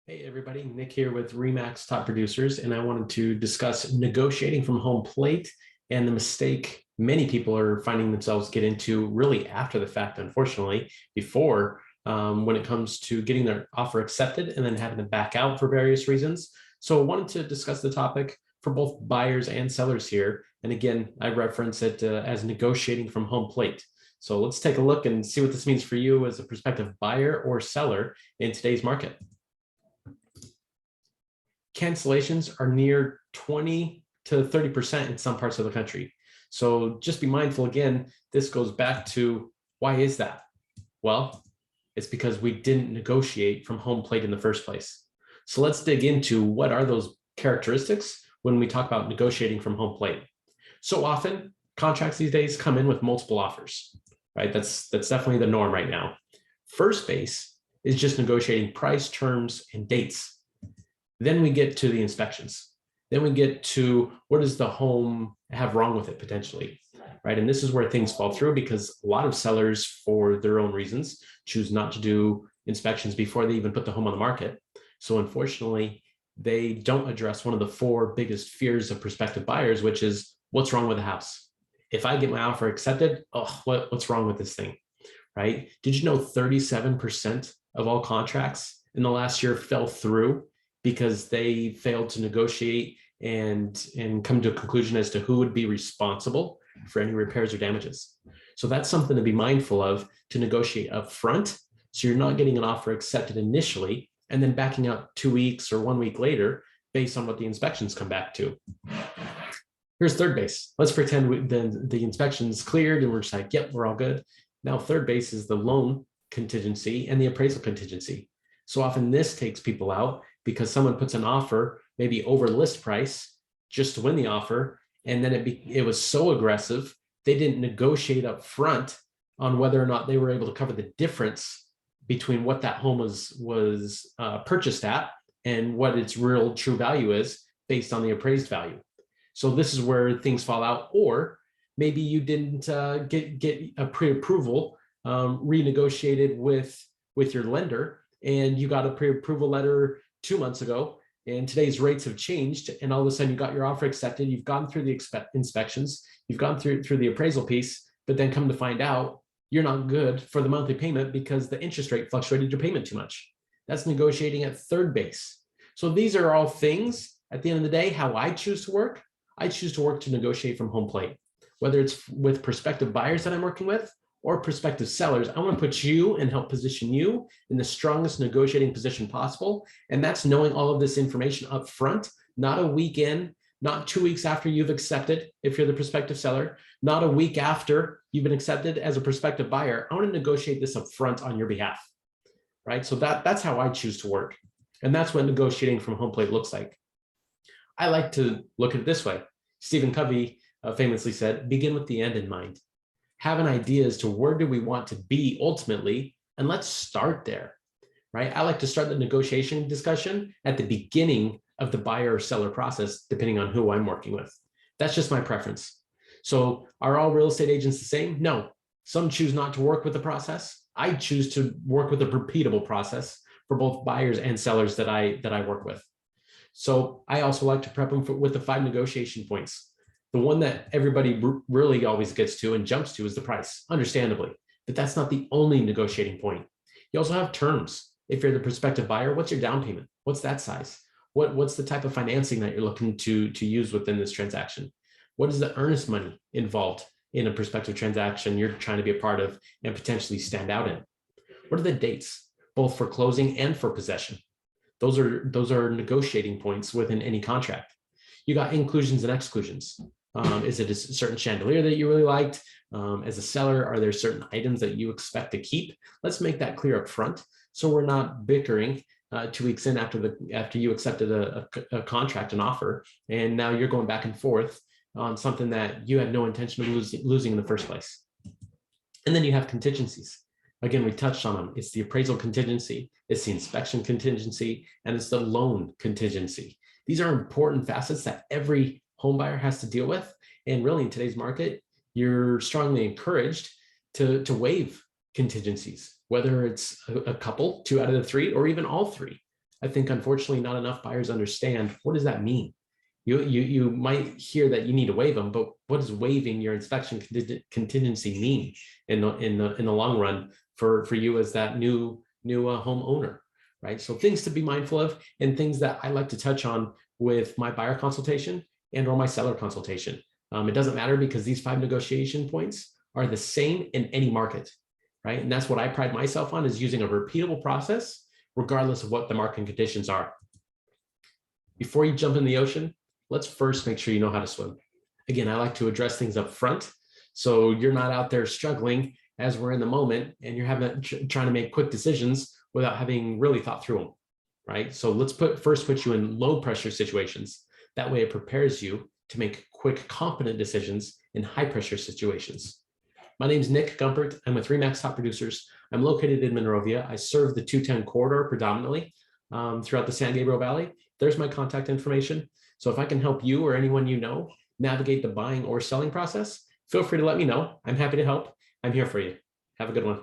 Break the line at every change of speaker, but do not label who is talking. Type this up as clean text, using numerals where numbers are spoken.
Hey everybody, Nick here with Remax Top Producers, and I wanted to discuss negotiating from home plate and the mistake many people are finding themselves get into really after the fact, unfortunately, before when it comes to getting their offer accepted and then having to back out for various reasons. So I wanted to discuss the topic for both buyers and sellers here. And again, I reference it as negotiating from home plate. So let's take a look and see what this means for you as a prospective buyer or seller in today's market. Cancellations are near 20 to 30% in some parts of the country. So just be mindful. Again, this goes back to why is that? Well, it's because we didn't negotiate from home plate in the first place. So let's dig into what are those characteristics when we talk about negotiating from home plate. So often contracts these days come in with multiple offers, right? That's definitely the norm right now. First base is just negotiating price, terms, and dates. Then we get to the inspections. Then we get to what does the home have wrong with it potentially, right? And this is where things fall through because a lot of sellers, for their own reasons, choose not to do inspections before they even put the home on the market. So unfortunately, they don't address one of the four biggest fears of prospective buyers, which is what's wrong with the house? If I get my offer accepted, what's wrong with this thing, right? Did you know 37% of all contracts in the last year fell through because they failed to negotiate and come to a conclusion as to who would be responsible for any repairs or damages? So that's something to be mindful of, to negotiate up front, so you're not getting an offer accepted initially and then backing out 2 weeks or 1 week later based on what the inspections come back to. Here's third base. Let's pretend the inspection's cleared and we're just like, yep, we're all good. Now third base is the loan contingency and the appraisal contingency. So often this takes people out because someone puts an offer maybe over list price just to win the offer, and then it was so aggressive they didn't negotiate up front on whether or not they were able to cover the difference between what that home was purchased at and what its real true value is based on the appraised value. So this is where things fall out. Or maybe you didn't get a pre-approval renegotiated with your lender, and you got a pre-approval letter 2 months ago, and today's rates have changed, and all of a sudden you got your offer accepted, you've gone through the inspections, you've gone through the appraisal piece, but then come to find out you're not good for the monthly payment because the interest rate fluctuated your payment too much. That's negotiating at third base. So these are all things, at the end of the day, how I choose to work. I choose to work to negotiate from home plate, whether it's with prospective buyers that I'm working with or prospective sellers. I want to put you and help position you in the strongest negotiating position possible. And that's knowing all of this information up front, not a week in, not 2 weeks after you've accepted, if you're the prospective seller, not a week after you've been accepted as a prospective buyer. I want to negotiate this up front on your behalf, right? So that's how I choose to work. And that's what negotiating from home plate looks like. I like to look at it this way. Stephen Covey famously said, begin with the end in mind. Have an idea as to where do we want to be ultimately, and let's start there, right? I like to start the negotiation discussion at the beginning of the buyer or seller process, depending on who I'm working with. That's just my preference. So are all real estate agents the same? No. Some choose not to work with the process. I choose to work with a repeatable process for both buyers and sellers that I work with. So I also like to prep them with the 5 negotiation points. The one that everybody really always gets to and jumps to is the price, understandably, but that's not the only negotiating point. You also have terms. If you're the prospective buyer, what's your down payment? What's that size? What's the type of financing that you're looking to use within this transaction? What is the earnest money involved in a prospective transaction you're trying to be a part of and potentially stand out in? What are the dates, both for closing and for possession? Those are negotiating points within any contract. You got inclusions and exclusions. Is it a certain chandelier that you really liked? As a seller, are there certain items that you expect to keep? Let's make that clear up front, so we're not bickering 2 weeks in after you accepted a contract, an offer, and now you're going back and forth on something that you had no intention of losing in the first place. And then you have contingencies. Again, we touched on them. It's the appraisal contingency, it's the inspection contingency, and it's the loan contingency. These are important facets that every home buyer has to deal with. And really in today's market, you're strongly encouraged to waive contingencies, whether it's a couple, 2 out of the 3, or even all 3. I think, unfortunately, not enough buyers understand, what does that mean? You might hear that you need to waive them, but what does waiving your inspection contingency mean in the long run for you as that new home owner, right? So things to be mindful of, and things that I like to touch on with my buyer consultation and or my seller consultation. It doesn't matter, because these 5 negotiation points are the same in any market, right? And that's what I pride myself on, is using a repeatable process regardless of what the market conditions are. Before you jump in the ocean, let's first make sure you know how to swim. Again, I like to address things up front, so you're not out there struggling as we're in the moment and you're trying to make quick decisions without having really thought through them, right? So let's first put you in low pressure situations. That way it prepares you to make quick, competent decisions in high pressure situations. My name is Nick Gumpert. I'm with Remax Top Producers. I'm located in Monrovia. I serve the 210 corridor predominantly throughout the San Gabriel Valley. There's my contact information. So if I can help you or anyone you know navigate the buying or selling process, feel free to let me know. I'm happy to help. I'm here for you. Have a good one.